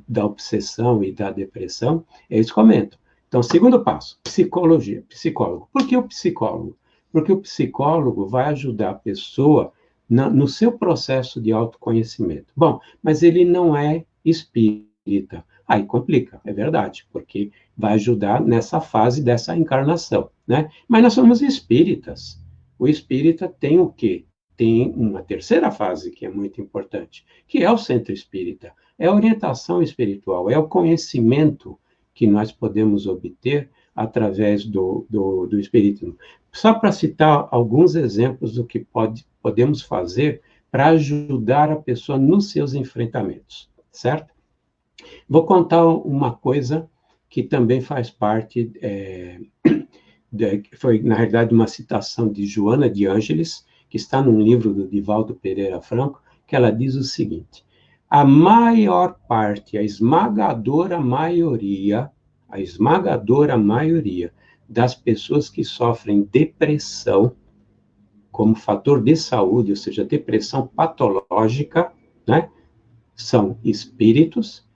da obsessão e da depressão, eles comentam. Então, segundo passo, psicologia, psicólogo. Por que o psicólogo? Porque o psicólogo vai ajudar a pessoa no seu processo de autoconhecimento. Bom, mas ele não é espírita. Aí complica, é verdade, porque vai ajudar nessa fase dessa encarnação, né? Mas nós somos espíritas. O espírita tem o quê? Tem uma terceira fase que é muito importante, que é o centro espírita. É a orientação espiritual, é o conhecimento que nós podemos obter através do espiritismo. Só para citar alguns exemplos do que podemos fazer para ajudar a pessoa nos seus enfrentamentos, certo? Vou contar uma coisa que também faz parte, foi, na realidade, uma citação de Joana de Ângeles, que está num livro do Divaldo Pereira Franco, que ela diz o seguinte: a maior parte, a esmagadora maioria das pessoas que sofrem depressão como fator de saúde, ou seja, depressão patológica, né, são espíritos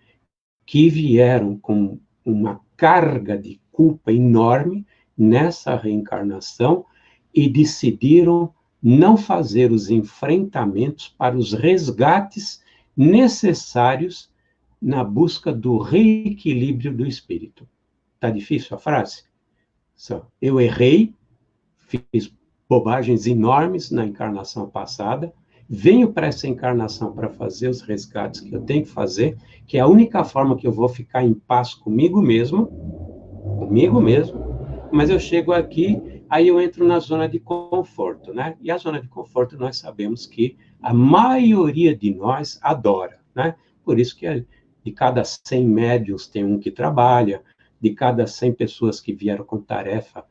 que vieram com uma carga de culpa enorme nessa reencarnação e decidiram não fazer os enfrentamentos para os resgates necessários na busca do reequilíbrio do espírito. Está difícil a frase? Eu errei, fiz bobagens enormes na encarnação passada, venho para essa encarnação para fazer os resgates que eu tenho que fazer, que é a única forma que eu vou ficar em paz comigo mesmo, mas eu chego aqui, aí eu entro na zona de conforto, né? E a zona de conforto nós sabemos que a maioria de nós adora, né? Por isso que de cada 100 médiuns tem um que trabalha, de cada 100 pessoas que vieram com tarefa,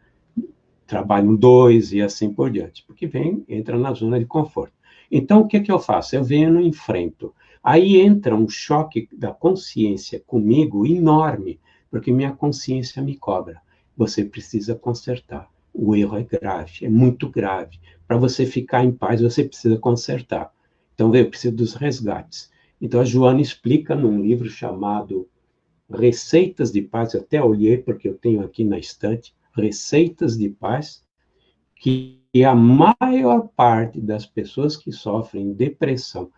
trabalham 2 e assim por diante, porque entra na zona de conforto. Então, o que eu faço? Eu venho e enfrento. Aí entra um choque da consciência comigo enorme, porque minha consciência me cobra. Você precisa consertar. O erro é grave, é muito grave. Para você ficar em paz, você precisa consertar. Então, eu preciso dos resgates. Então, a Joana explica num livro chamado Receitas de Paz, eu até olhei, porque eu tenho aqui na estante, Receitas de Paz, que a maior parte das pessoas que sofrem depressão,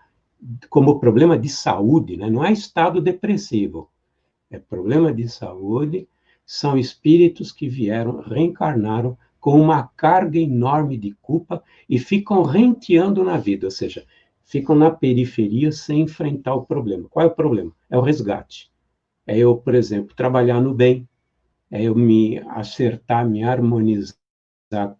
como problema de saúde, né, não é estado depressivo, é problema de saúde, são espíritos que reencarnaram com uma carga enorme de culpa e ficam renteando na vida, ou seja, ficam na periferia sem enfrentar o problema. Qual é o problema? É o resgate. É eu, por exemplo, trabalhar no bem, é eu me acertar, me harmonizar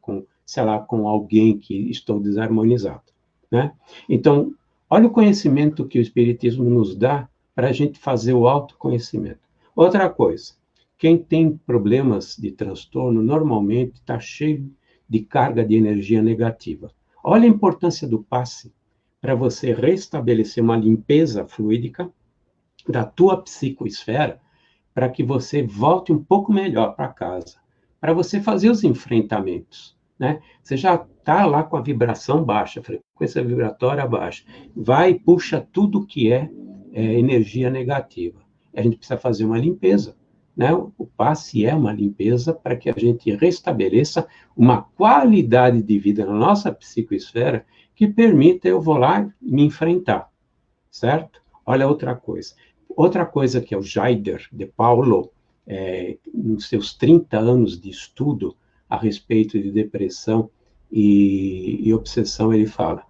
com, sei lá, com alguém que estou desarmonizado, né? Então, olha o conhecimento que o Espiritismo nos dá para a gente fazer o autoconhecimento. Outra coisa, quem tem problemas de transtorno, normalmente está cheio de carga de energia negativa. Olha a importância do passe para você restabelecer uma limpeza fluídica da tua psicoesfera, para que você volte um pouco melhor para casa, para você fazer os enfrentamentos, né? Você já está lá com a vibração baixa, a frequência vibratória baixa, vai e puxa tudo que é energia negativa. A gente precisa fazer uma limpeza, né? O passe é uma limpeza para que a gente restabeleça uma qualidade de vida na nossa psicoesfera que permita eu vou lá me enfrentar, certo? Olha outra coisa. Outra coisa que é o Jaider de Paulo, nos seus 30 anos de estudo a respeito de depressão e obsessão, ele fala: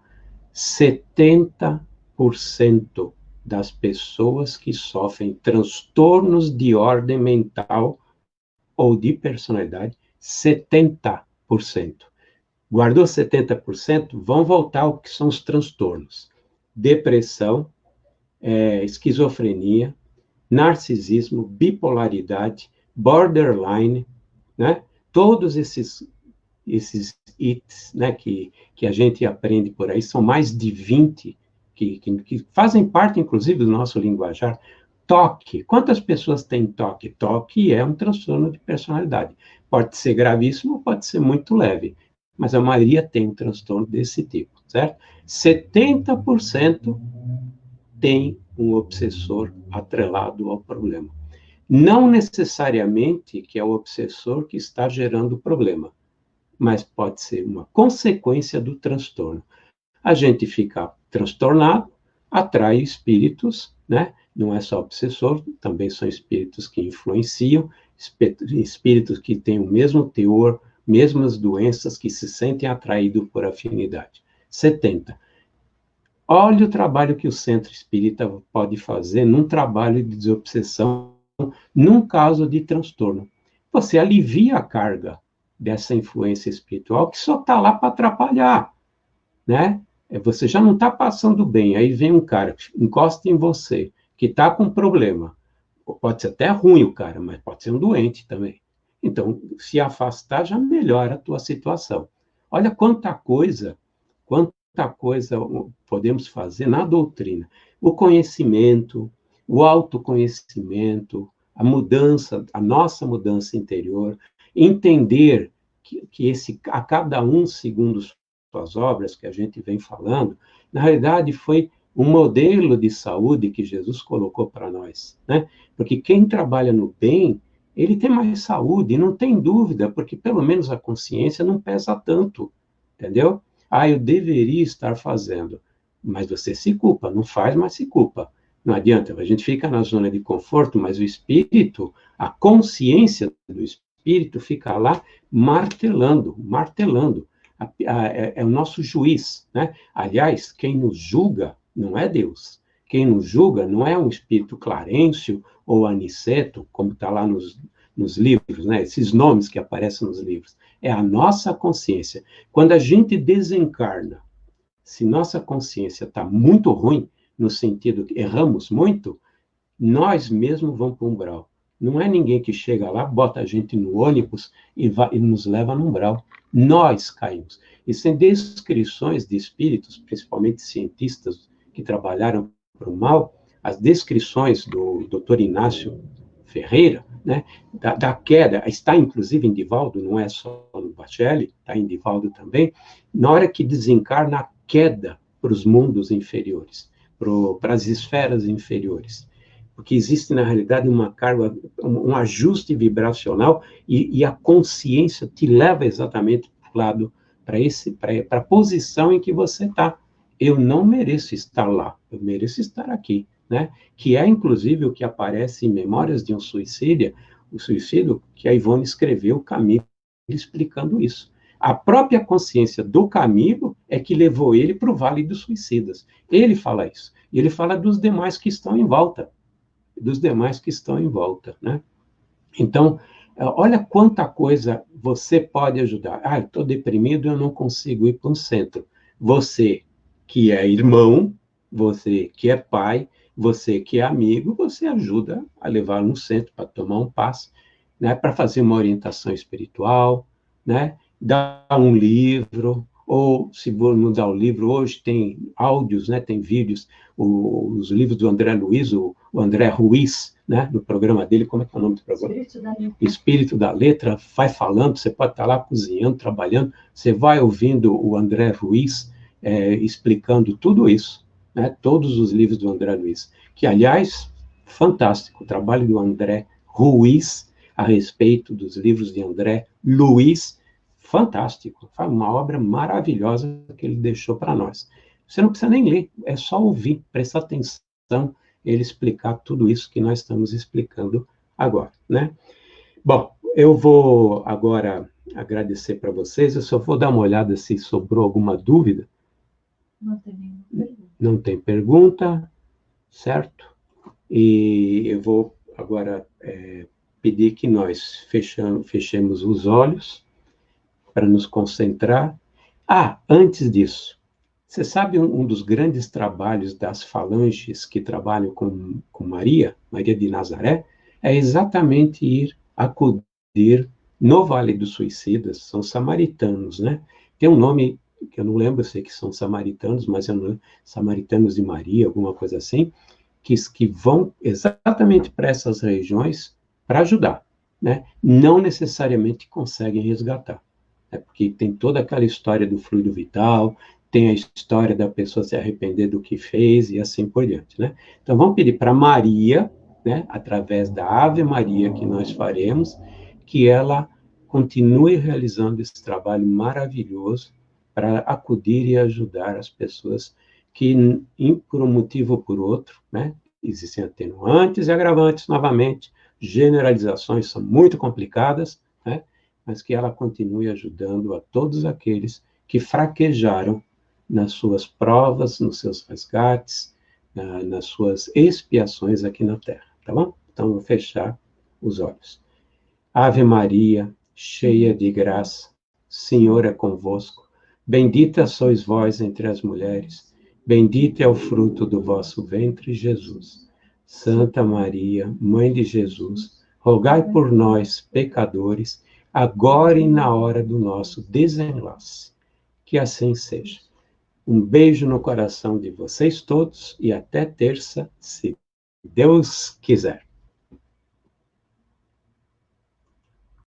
70% das pessoas que sofrem transtornos de ordem mental ou de personalidade, 70%. Guardou 70%? Vão voltar ao que são os transtornos. Depressão, esquizofrenia, narcisismo, bipolaridade, borderline, né? Todos esses itens, né, que a gente aprende por aí, são mais de 20 que fazem parte, inclusive, do nosso linguajar. Toque. Quantas pessoas têm toque? Toque é um transtorno de personalidade. Pode ser gravíssimo, pode ser muito leve, mas a maioria tem um transtorno desse tipo, certo? 70% tem um obsessor atrelado ao problema. Não necessariamente que é o obsessor que está gerando o problema, mas pode ser uma consequência do transtorno. A gente fica transtornado, atrai espíritos, né? Não é só obsessor, também são espíritos que influenciam, espíritos que têm o mesmo teor, mesmas doenças, que se sentem atraídos por afinidade. 70%. Olha o trabalho que o Centro Espírita pode fazer num trabalho de desobsessão, num caso de transtorno. Você alivia a carga dessa influência espiritual que só está lá para atrapalhar, né? Você já não está passando bem, aí vem um cara que encosta em você, que está com problema. Pode ser até ruim o cara, mas pode ser um doente também. Então, se afastar já melhora a tua situação. Olha quanta coisa podemos fazer na doutrina. O conhecimento, o autoconhecimento, a mudança, a nossa mudança interior, entender que a cada um segundo suas obras, que a gente vem falando, na realidade foi um modelo de saúde que Jesus colocou para nós, né? Porque quem trabalha no bem, ele tem mais saúde, não tem dúvida, porque pelo menos a consciência não pesa tanto, entendeu? Eu deveria estar fazendo, mas você se culpa, não faz, mas se culpa. Não adianta, a gente fica na zona de conforto, mas o espírito, a consciência do espírito fica lá martelando. É o nosso juiz, né? Aliás, quem nos julga não é Deus. Quem nos julga não é um espírito Clarencio ou Aniceto, como está lá nos livros, né? Esses nomes que aparecem nos livros. É a nossa consciência. Quando a gente desencarna, se nossa consciência está muito ruim, no sentido que erramos muito, nós mesmos vamos para o umbral. Não é ninguém que chega lá, bota a gente no ônibus e nos leva no umbral. Nós caímos. Isso tem descrições de espíritos, principalmente cientistas que trabalharam para o mal, as descrições do Dr. Inácio Ferreira, né, da queda, está inclusive em Divaldo, não é só no Bacelli, está em Divaldo também, na hora que desencarna a queda para os mundos inferiores, para as esferas inferiores. Porque existe, na realidade, uma carga, um ajuste vibracional e a consciência te leva exatamente para o lado, para a posição em que você está. Eu não mereço estar lá, eu mereço estar aqui, né? Que é, inclusive, o que aparece em Memórias de um Suicídio, o suicídio que a Ivone escreveu, Camilo, explicando isso. A própria consciência do Camilo é que levou ele para o Vale dos Suicidas. Ele fala isso. E ele fala dos demais que estão em volta. Né? Então, olha quanta coisa você pode ajudar. Ah, eu estou deprimido, eu não consigo ir para um centro. Você que é irmão, você que é pai, você que é amigo, você ajuda a levar no centro para tomar um passe, né, para fazer uma orientação espiritual, né, dar um livro, ou se não dar o livro, hoje tem áudios, né, tem vídeos, os livros do André Luiz, o André Ruiz, né, no programa dele, como é que é o nome do programa? Espírito da Letra, vai falando, você pode estar lá cozinhando, trabalhando, você vai ouvindo o André Ruiz explicando tudo isso, né, todos os livros do André Luiz, que, aliás, fantástico, o trabalho do André Ruiz a respeito dos livros de André Luiz, fantástico, foi uma obra maravilhosa que ele deixou para nós. Você não precisa nem ler, é só ouvir, prestar atenção, ele explicar tudo isso que nós estamos explicando agora, né? Bom, eu vou agora agradecer para vocês, eu só vou dar uma olhada se sobrou alguma dúvida. Não tem nenhuma pergunta. Não tem pergunta, certo? E eu vou agora pedir que nós fechemos os olhos para nos concentrar. Ah, antes disso, você sabe um dos grandes trabalhos das falanges que trabalham com Maria de Nazaré, é exatamente ir acudir no Vale dos Suicidas, são samaritanos, né? Tem um nome que eu não lembro, eu sei que são samaritanos, mas eu não lembro, samaritanos de Maria, alguma coisa assim, que vão exatamente para essas regiões para ajudar, né? Não necessariamente conseguem resgatar, né? Porque tem toda aquela história do fluido vital, tem a história da pessoa se arrepender do que fez e assim por diante, né? Então, vamos pedir para Maria, né, através da Ave Maria que nós faremos, que ela continue realizando esse trabalho maravilhoso para acudir e ajudar as pessoas que, por um motivo ou por outro, né, existem atenuantes e agravantes, novamente, generalizações são muito complicadas, né, mas que ela continue ajudando a todos aqueles que fraquejaram nas suas provas, nos seus resgates, nas suas expiações aqui na Terra, tá bom? Então, vou fechar os olhos. Ave Maria, cheia de graça, Senhor é convosco, bendita sois vós entre as mulheres, bendito é o fruto do vosso ventre, Jesus. Santa Maria, Mãe de Jesus, rogai por nós, pecadores, agora e na hora do nosso desenlace. Que assim seja. Um beijo no coração de vocês todos e até terça, se Deus quiser.